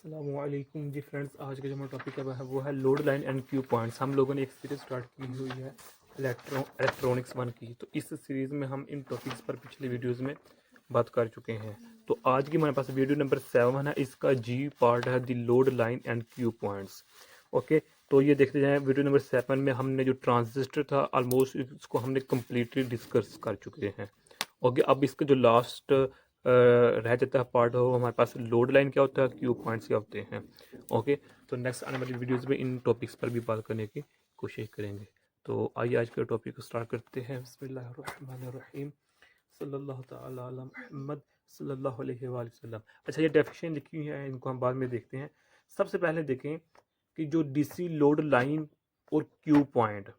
अस्सलामुअलैकुम जी फ्रेंड्स, आज का जो हमारा टॉपिक है वो है load line and Q points. हम लोगों ने एक सीरीज स्टार्ट की हुई है इलेक्ट्रॉनिक्स वन की। तो इस सीरीज़ में हम इन टॉपिक्स पर पिछले वीडियोस में बात कर चुके हैं। तो आज की हमारे पास वीडियो नंबर 7 है। इसका जी पार्ट है दी load line and Q points. Okay, तो ये देखते जाएं। वीडियो नंबर 7 में हमने जो ट्रांजिस्टर था ऑलमोस्ट इसको हमने कम्प्लीटली डिस्कस कर चुके हैं। ओके, अब इसका जो लास्ट रह जाता है पार्ट हो हमारे पास लोड लाइन क्या होता है, क्यू पॉइंट्स क्या होते हैं। ओके, तो नेक्स्ट आने वाली वीडियोस में इन टॉपिक्स पर भी बात करने की कोशिश करेंगे। तो आइए आज के टॉपिक को स्टार्ट करते हैं। बिस्मिल्लाहिर्रहमानिर्रहीम, सल्लल्लाहु तआला अला मुहम्मद सल्लल्लाहु अलैहि वसल्लम। अच्छा, ये डेफिनेशन लिखी हुई है, इनको हम बाद में देखते हैं। सबसे पहले देखें कि जो डीसी लोड लाइन और क्यू पॉइंट,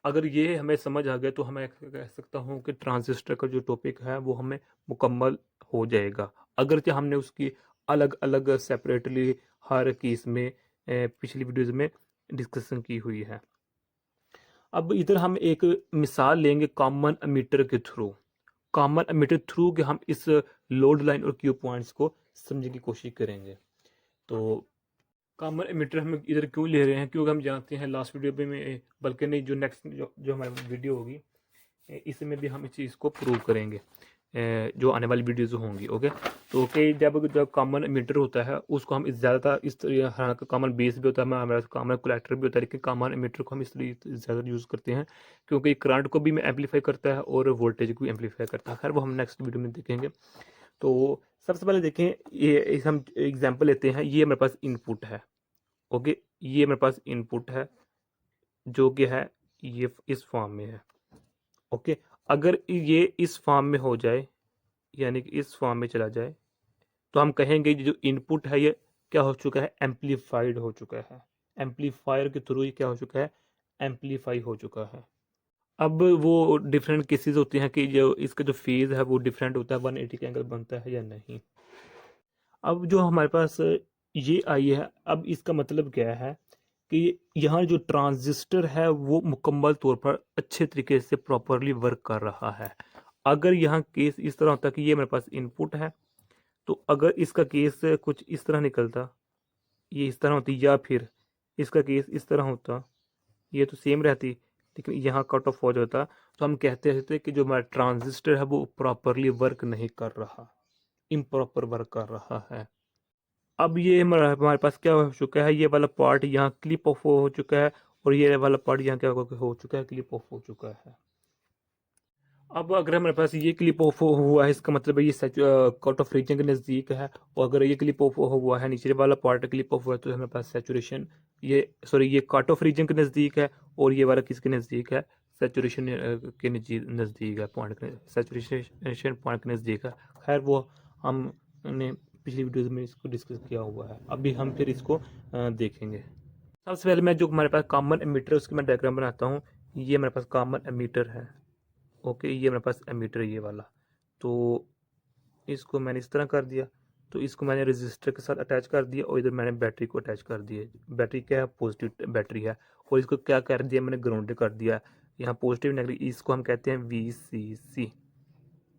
अगर ये हमें समझ आ गया तो हमें कह सकता हूँ कि ट्रांजिस्टर का जो टॉपिक है वो हमें मुकम्मल हो जाएगा। अगरचे हमने उसकी अलग अलग सेपरेटली हर केस में पिछली वीडियोज में डिस्कशन की हुई है। अब इधर हम एक मिसाल लेंगे कॉमन एमीटर के थ्रू। कॉमन एमीटर थ्रू के हम इस लोड लाइन और क्यू पॉइंट्स को समझने की कोशिश करेंगे। तो कॉमन एमिटर हम इधर क्यों ले रहे हैं, क्योंकि हम जानते हैं लास्ट वीडियो में, बल्कि नहीं, जो नेक्स्ट जो हमारी वीडियो होगी इसमें भी हम इस चीज़ को प्रूव करेंगे, जो आने वाली वीडियोज होंगी। ओके, तो कि जब कॉमन एमिटर होता है उसको हम ज़्यादातर इस तरह, हालांकि कॉमन बेस भी होता है हमारे कॉमन कलेक्टर भी होता है, लेकिन कॉमन एमिटर को हम इसलिए ज़्यादा यूज़ करते हैं क्योंकि करंट को भी एम्पलीफाई करता है और वोल्टेज को भी एम्पलीफाई करता है। खैर वो हम नेक्स्ट वीडियो में देखेंगे। तो सबसे पहले देखें, ये हम एग्जाम्पल लेते हैं। ये मेरे पास इनपुट है। ओके, ये मेरे पास इनपुट है जो कि है ये इस फॉर्म में है। ओके, अगर ये इस फॉर्म में हो जाए, यानी कि इस फॉर्म में चला जाए, तो हम कहेंगे जो इनपुट है ये क्या हो चुका है, एम्पलीफाइड हो चुका है। एम्पलीफायर के थ्रू ये क्या हो चुका है, एम्पलीफाई हो चुका है। अब वो डिफरेंट केसेस होते हैं कि जो इसका जो फेज है वो डिफरेंट होता है, 180 का एंगल बनता है या नहीं। अब जो हमारे पास ये आई है, अब इसका मतलब क्या है कि यहाँ जो ट्रांजिस्टर है वो मुकम्मल तौर पर अच्छे तरीके से प्रॉपरली वर्क कर रहा है। अगर यहाँ केस इस तरह होता कि ये मेरे पास इनपुट है, तो अगर इसका केस कुछ इस तरह निकलता, ये इस तरह होती, या फिर इसका केस इस तरह होता, ये तो सेम रहती, लेकिन यहाँ कट ऑफ हो जाता, तो हम कहते थे कि जो हमारा ट्रांजिस्टर है वो प्रॉपरली वर्क नहीं कर रहा, इम्प्रॉपर वर्क कर रहा है। अब ये हमारे पास क्या हो चुका है, ये वाला पार्ट यहाँ क्लिप ऑफ हो चुका है और ये वाला पार्ट यहाँ क्या हो चुका है, क्लिप ऑफ हो चुका है। अब अगर हमारे पास ये क्लिप ऑफ हुआ है, इसका मतलब है ये कट ऑफ रीजन के नज़दीक है। और अगर ये क्लिप ऑफ हुआ है, नीचे वाला पार्ट क्लिप ऑफ हुआ है, तो हमारे पास सेचुरेशन, ये सॉरी, ये कट ऑफ रीजन के नज़दीक है और ये वाला किसके नज़दीक है, सेचुरेशन के नज़दीक है, पॉइंट के सेचुरेशन पॉइंट के नज़दीक है। खैर वो हमने पिछली वीडियोज में इसको डिस्कस किया हुआ है। अभी हम फिर इसको देखेंगे। सबसे पहले मैं जो हमारे पास कॉमन एमीटर है उसकी मैं डायग्राम बनाता हूँ। ये हमारे पास कॉमन एमीटर है। ओके, ये मेरे पास एमीटर है ये वाला। तो इसको मैंने इस तरह कर दिया, तो इसको मैंने रजिस्टर के साथ अटैच कर दिया और इधर मैंने बैटरी को अटैच कर दिया। बैटरी क्या है, पॉजिटिव बैटरी है। और इसको क्या कर दिया, मैंने ग्राउंडेड कर दिया। यहाँ पॉजिटिव नेगेटिव, इसको हम कहते हैं VCC।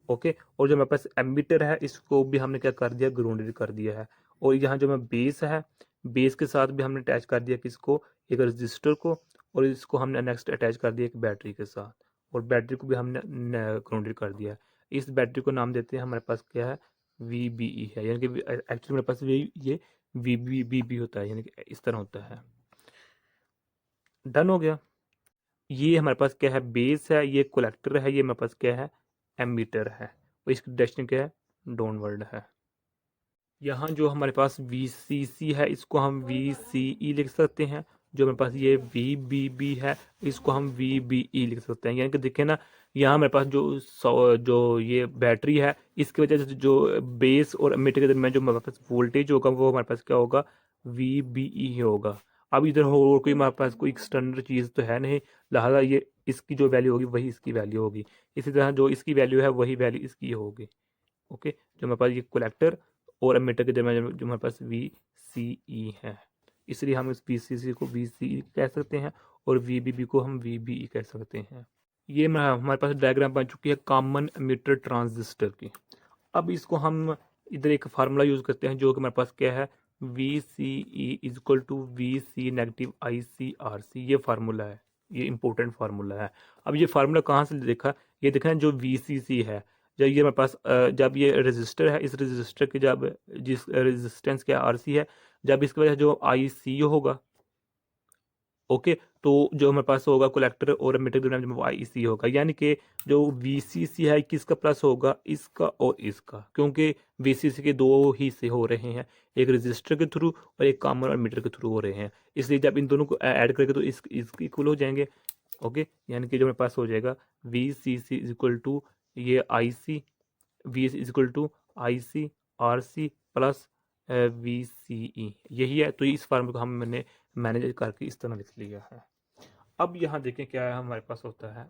ओके, और जो मेरे पास एमीटर है इसको भी हमने क्या कर दिया, ग्राउंडेड कर दिया है। और यहाँ जो मैं बेस है, बेस के साथ भी हमने अटैच कर दिया किसको, एक रजिस्टर को, और इसको हमने नेक्स्ट अटैच कर दिया एक बैटरी के साथ, और बैटरी को भी हमने ग्राउंडेड कर दिया है। इस बैटरी को नाम देते हैं हमारे पास क्या है, VBE है, यानी कि एक्चुअली मेरे पास ये VBB होता है, यानी कि इस तरह होता है। डन हो गया। ये हमारे पास क्या है, बेस है, ये कलेक्टर है, ये मेरे पास क्या है, एमीटर है, और इसकी डायरेक्शन क्या है, डाउनवर्ड है। यहाँ जो हमारे पास VCC है इसको हम VCE लिख सकते हैं। जो मेरे पास ये VBB है इसको हम VBE लिख सकते हैं। यानी कि देखें ना, यहाँ मेरे पास जो ये बैटरी है इसकी वजह से जो बेस और एमीटर के दरमियान जो हमारे पास वोल्टेज होगा वो हमारे पास क्या होगा, VBE ही होगा। अब इधर और कोई हमारे पास कोई एक्सटर्नल चीज़ तो है नहीं, लिहाजा ये इसकी जो वैल्यू होगी वही इसकी वैल्यू होगी। इसी तरह जो इसकी वैल्यू है वही वैल्यू इसकी होगी। ओके, जो हमारे पास ये कलेक्टर और एमीटर के दरमियान जो हमारे पास VCE है, इसलिए हम इस VCC को VCE कह सकते हैं और VBB को हम VBE कह सकते हैं। ये हमारे पास डायग्राम बन चुकी है कॉमन एमीटर ट्रांजिस्टर की। अब इसको हम इधर एक फार्मूला यूज़ करते हैं जो कि हमारे पास क्या है, V C E is equal to V C negative I C R C, ये फार्मूला है, ये इंपॉर्टेंट फार्मूला है। अब ये फार्मूला कहाँ से देखा, ये देखना जो वी सी सी है, जब ये मेरे पास जब ये रजिस्टर है, इस रजिस्टर के जब जिस रेजिस्टेंस के आर सी है, जब इसकी वजह जो आई सी होगा, ओके, तो जो हमारे पास होगा कलेक्टर और एमिटर के दरमियान वाई सी होगा, यानी कि जो वी सी सी है किसका प्लस होगा, इसका और इसका, क्योंकि वी सी सी के दो ही से हो रहे हैं, एक रजिस्टर के थ्रू और एक कॉमन और मीटर के थ्रू हो रहे हैं, इसलिए जब इन दोनों को ऐड करेंगे तो इसके इक्वल हो जाएंगे। ओके, यानी कि जो मेरे पास हो जाएगा V C C is equal to ये I C, V is equal to I C R C plus V C E, यही है। तो इस फार्मूले को हम मैंने मैनेज करके इस तरह लिख लिया है। अब यहाँ देखें क्या है हमारे पास होता है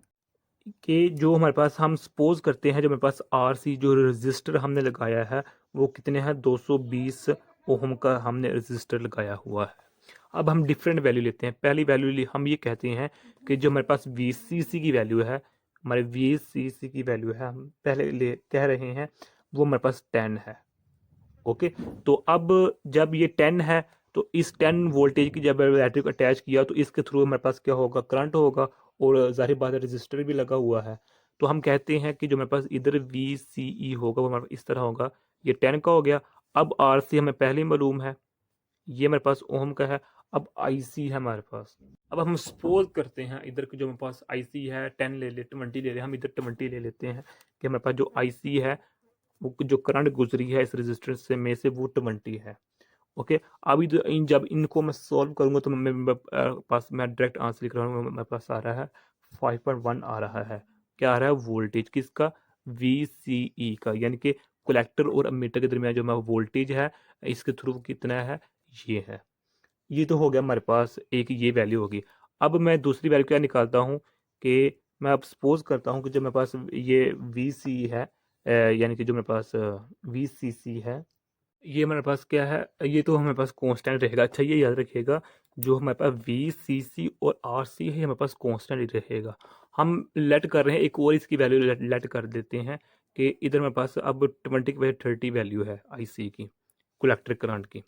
कि जो हमारे पास हम सपोज करते हैं, जो हमारे पास आर सी जो रजिस्टर हमने लगाया है वो कितने हैं, 220 ओहम का हमने रजिस्टर लगाया हुआ है। अब हम डिफरेंट वैल्यू लेते हैं। पहली वैल्यू हम ये कहते हैं कि जो हमारे पास वी सी सी की वैल्यू है, हमारे वी सी सी की वैल्यू है, हम पहले कह रहे हैं वो हमारे पास 10 है। ओके, तो अब जब ये 10 है तो इस 10 वोल्टेज की जब बैटरी को अटैच किया तो इसके थ्रू हमारे पास क्या होगा, करंट होगा, और जाहिर बात है रजिस्टर भी लगा हुआ है। तो हम कहते हैं कि जो हमारे पास इधर वी सी ई होगा वो हमारे इस तरह होगा, ये 10 का हो गया। अब आर सी हमें पहले ही मालूम है, ये हमारे पास ओम का है। अब आई सी है हमारे पास। अब हम सपोज करते हैं इधर के जो हमारे पास आई सी है 10 ले ले, 20 ले ले, हम इधर 20 ले लेते हैं कि हमारे पास जो आई सी है वो जो करंट गुजरी है इस रजिस्टर से में से वो 20 है। ओके, अभी जब इनको मैं सॉल्व करूंगा तो मेरे पास मैं डायरेक्ट आंसर लिख रहा हूँ, मेरे पास आ रहा है 5.1 आ रहा है। क्या आ रहा है, वोल्टेज किसका, वी सी ई का, यानी कि कलेक्टर और अमीटर के दरमियान जो मैं वोल्टेज है इसके थ्रू कितना है, ये है। ये तो हो गया हमारे पास, एक ये वैल्यू होगी। अब मैं दूसरी वैल्यू क्या निकालता हूँ कि मैं अब सपोज करता हूँ कि जब मेरे पास ये वी सी है, यानी कि जो मेरे पास वी सी सी है, ये हमारे पास क्या है, ये तो हमारे पास कांस्टेंट रहेगा। अच्छा, ये याद रखिएगा जो हमारे पास वी सी सी और आर सी है हमारे पास कांस्टेंट ही रहेगा। हम लेट कर रहे हैं एक और इसकी वैल्यू लेट कर देते हैं कि इधर हमारे पास अब 20 की वजह 30 वैल्यू है आई सी की, कलेक्टर करंट की।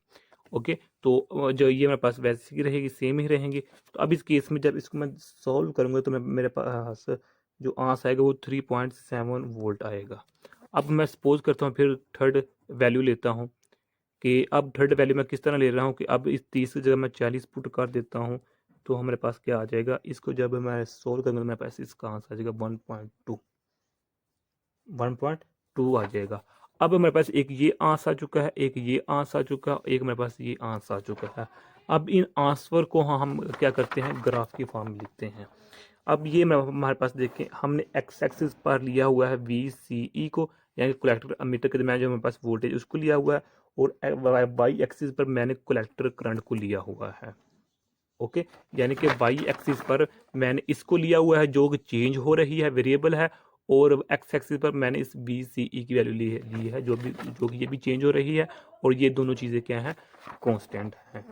ओके, तो जो ये मेरे पास वैसी ही रहेगी, सेम ही रहेंगी। तो अब इस केस में जब इसको मैं सॉल्व करूँगा तो मेरे पास जो आंसर आएगा वो 3.7 वोल्ट आएगा। अब मैं सपोज करता हूँ फिर थर्ड वैल्यू लेता हूँ कि अब थर्ड वैल्यू मैं किस तरह ले रहा हूँ कि अब इस 30 की जगह मैं 40 पुट कर देता हूँ तो हमारे पास क्या आ जाएगा, इसको जब मैं सोल्व करूँगा तो मेरे पास इसका आंसर आ जाएगा 1.2 आ जाएगा। अब मेरे पास एक ये आंसर आ चुका है, एक ये आंसर आ चुका है, एक मेरे पास ये आंसर आ चुका है। अब इन आंसर को हम क्या करते हैं, ग्राफ की फॉर्म में लिखते हैं। अब ये हमारे पास देखें, हमने एक्स एक्सिस पर लिया हुआ है वी सी ई को, यानी कलेक्टर अमीटर के दरमियान जो हमारे पास वोल्टेज उसको लिया हुआ है, और वाई एक्सिस पर मैंने कलेक्टर करंट को लिया हुआ है। ओके, यानी कि वाई एक्सिस पर मैंने इसको लिया हुआ है जो कि चेंज हो रही है, वेरिएबल है, और एक्स एक्सिस पर मैंने इस बी सी ई की वैल्यू ली है जो कि ये भी चेंज हो रही है, और ये दोनों चीज़ें क्या हैं, कांस्टेंट हैं।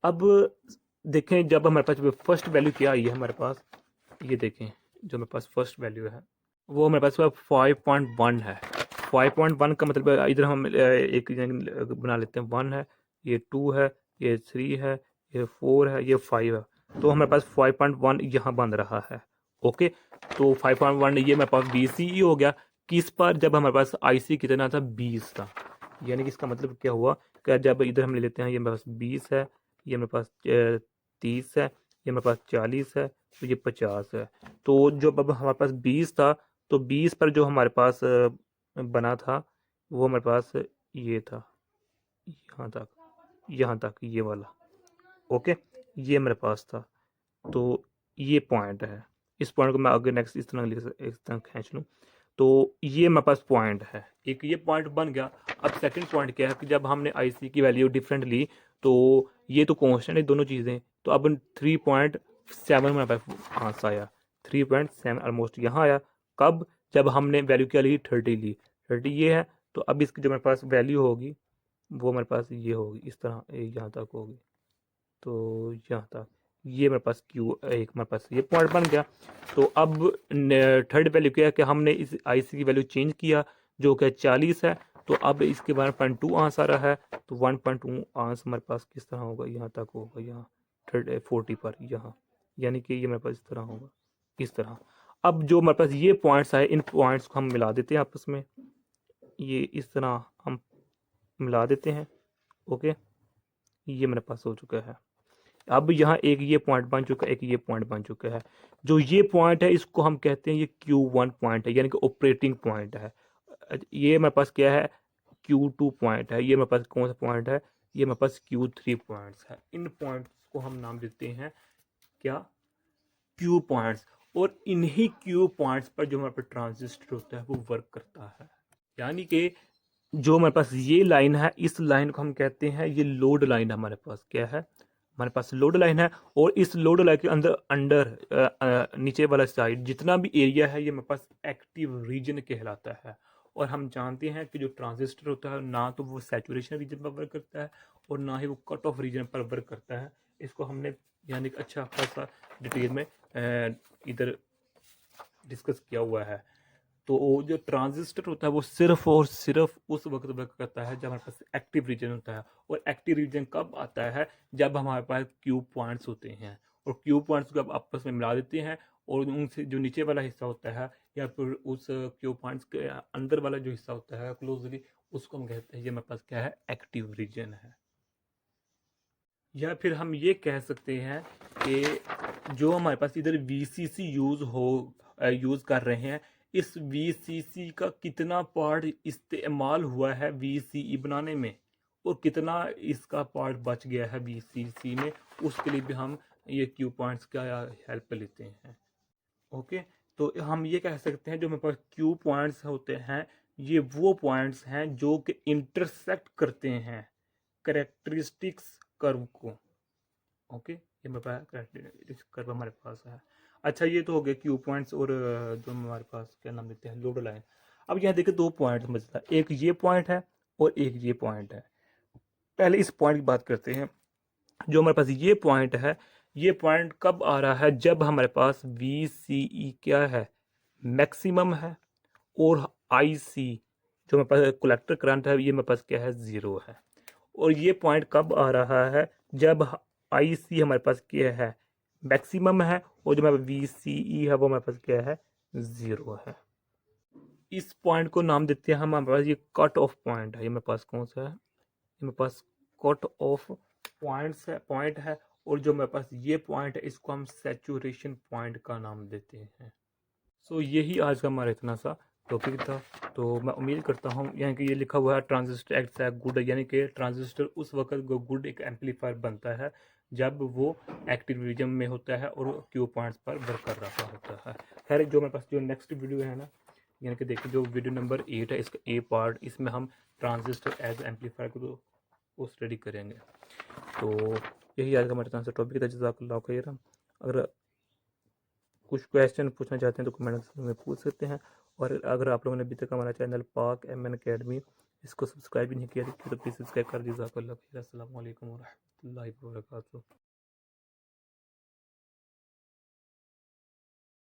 अब देखें जब हमारे पास फर्स्ट वैल्यू क्या आई है हमारे पास, ये देखें जो मेरे पास फर्स्ट वैल्यू है वो हमारे पास 5.1 है। 5.1 का मतलब इधर हम एक बना लेते हैं, 1 है, ये 2 है, ये 3 है, ये 4 है, ये 5 है, तो हमारे पास 5.1 यहाँ बन रहा है। ओके, तो 5.1 ये मेरे पास बी सी ई हो गया। किस पर, जब हमारे पास आई सी कितना था, 20 था, यानी कि इसका मतलब क्या हुआ कि जब इधर हम ले लेते हैं, ये मेरे पास 20 है, ये मेरे पास 30 है, ये मेरे पास 40 है, तो ये 50 है। तो जो अब हमारे पास 20 था, तो 20 पर जो हमारे पास बना था वो हमारे पास ये था, यहाँ तक ये वाला। ओके, ये मेरे पास था, तो ये पॉइंट है। इस पॉइंट को मैं आगे नेक्स्ट इस तरह खींच लूँ तो ये मेरे पास पॉइंट है, एक ये पॉइंट बन गया। अब सेकंड पॉइंट क्या है कि जब हमने आई सी की वैल्यू डिफरेंट ली तो ये तो कॉन्स्टेंट है दोनों चीज़ें, तो अब 3.7 मेरे पास आंसर आया, 3.7 ऑलमोस्ट यहाँ आया। कब, जब हमने वैल्यू क्या ली, 30 ली, 30 ये है। तो अब इसकी जो मेरे पास वैल्यू होगी वो मेरे पास ये होगी, इस तरह यहाँ तक होगी, तो यहाँ तक ये मेरे पास क्यू एक मेरे पास ये पॉइंट बन गया। तो अब थर्ड वैल्यू क्या है कि हमने इस आई सी की वैल्यू चेंज किया जो कि 40 है, तो अब इसके 1.2 आंस आ रहा है, तो 1.2 आंस हमारे पास किस तरह होगा, यहाँ तक होगा, यहाँ 40 पर यहाँ, यानी कि ये मेरे पास इस तरह होगा, इस तरह। अब जो हमारे पास ये पॉइंट्स आए, इन पॉइंट्स को हम मिला देते हैं आपस में, ये इस तरह हम मिला देते हैं। ओके, ये मेरे पास हो चुका है। अब यहाँ एक ये पॉइंट बन चुका है, एक ये पॉइंट बन चुका है। जो ये पॉइंट है इसको हम कहते हैं ये Q1 पॉइंट है, यानी कि ऑपरेटिंग पॉइंट है। ये मेरे पास क्या है, Q2 पॉइंट है। ये मेरे पास कौन सा पॉइंट है, ये मेरे पास Q3 पॉइंट्स है। इन पॉइंट्स को हम नाम देते हैं क्या, Q पॉइंट्स। और इन्हीं Q पॉइंट्स पर जो हमारे पास ट्रांजिस्टर होता है वो वर्क करता है। यानी कि जो हमारे पास ये लाइन है, इस लाइन को हम कहते हैं ये लोड लाइन है। हमारे पास क्या है, हमारे पास लोड लाइन है। और इस लोड लाइन के अंदर नीचे वाला साइड जितना भी एरिया है, ये मेरे पास एक्टिव रीजन कहलाता है। और हम जानते हैं कि जो ट्रांजिस्टर होता है ना तो वो सैचुरेशन रीजन पर वर्क करता है और ना ही वो कट ऑफ रीजन पर वर्क करता है। इसको हमने यानी कि अच्छा खासा डिटेल में इधर डिस्कस किया हुआ है। तो जो ट्रांजिस्टर होता है वो सिर्फ और सिर्फ उस वक्त वर्क करता है जब हमारे पास एक्टिव रीजन होता है। और एक्टिव रीजन कब आता है, जब हमारे पास क्यू पॉइंट्स होते हैं। और क्यू पॉइंट्स को आप आपस में मिला देते हैं और उनसे जो नीचे वाला हिस्सा होता है या फिर उस क्यू पॉइंट्स के अंदर वाला जो हिस्सा होता है क्लोजली, उसको हम कहते हैं ये मेरे पास क्या है, एक्टिव रीजन है। या फिर हम ये कह सकते हैं कि जो हमारे पास इधर VCC यूज़ कर रहे हैं, इस VCC का कितना पार्ट इस्तेमाल हुआ है VCE बनाने में और कितना इसका पार्ट बच गया है VCC में, उसके लिए भी हम ये क्यू पॉइंट्स का हेल्प लेते हैं। ओके, तो हम ये कह सकते हैं जो मेरे पास क्यू पॉइंट्स होते हैं, ये वो पॉइंट्स हैं जो कि इंटरसेक्ट करते हैं करेक्टरिस्टिक्स कर्व को। ओके, ये मेरे पास कर्व हमारे पास है। अच्छा, ये तो हो गया क्यू पॉइंट्स। और जो हमारे पास क्या नाम देते हैं, लोड लाइन। अब यहाँ देखिए दो पॉइंट समझता है, एक ये पॉइंट है और एक ये पॉइंट है। पहले इस पॉइंट की बात करते हैं। जो हमारे पास ये पॉइंट है, ये पॉइंट कब आ रहा है, जब हमारे पास VCE क्या है, मैक्सिमम है। और IC जो मेरे पास कलेक्टर करंट है, ये मेरे पास क्या है, 0 है। और ये पॉइंट कब आ रहा है, जब IC हमारे पास क्या है, मैक्सिमम है। और जो मेरा VCE है वो हमारे पास क्या है, 0 है। इस पॉइंट को नाम देते हैं हम, हमारे पास ये कट ऑफ पॉइंट है। ये मेरे पास कौन सा है, ये मेरे पास कट ऑफ पॉइंट है। और जो मेरे पास ये पॉइंट है, इसको हम सैचुरेशन पॉइंट का नाम देते हैं। सो यही आज का हमारा इतना सा टॉपिक था। तो मैं उम्मीद करता हूँ, यानी कि ये लिखा हुआ है ट्रांजिस्टर एक्ट्स एज गुड, यानी कि ट्रांजिस्टर उस वक्त गुड एक एम्पलीफायर बनता है जब वो एक्टिव रीजन में होता है और क्यू पॉइंट्स पर वर्क कर रहा होता है। खैर, जो मेरे पास जो नेक्स्ट वीडियो है ना, यानी कि देखिए जो वीडियो नंबर 8 है, इसका A पार्ट, इसमें हम ट्रांजिस्टर एज एम्पलीफायर को वो स्टडी करेंगे। तो यही आज का हमारे तरफ से टॉपिक था। जज़ाकल्लाह खैरन। अगर कुछ क्वेश्चन पूछना चाहते हैं तो कमेंट में पूछ सकते हैं। और अगर आप लोगों ने अभी तक हमारा चैनल पाक MN अकेडमी इसको सब्सक्राइब भी नहीं किया तो प्लीज़ सब्सक्राइब कर दीजिए। अस्सलाम वालेकुम व रहमतुल्लाहि व बरकातुहू।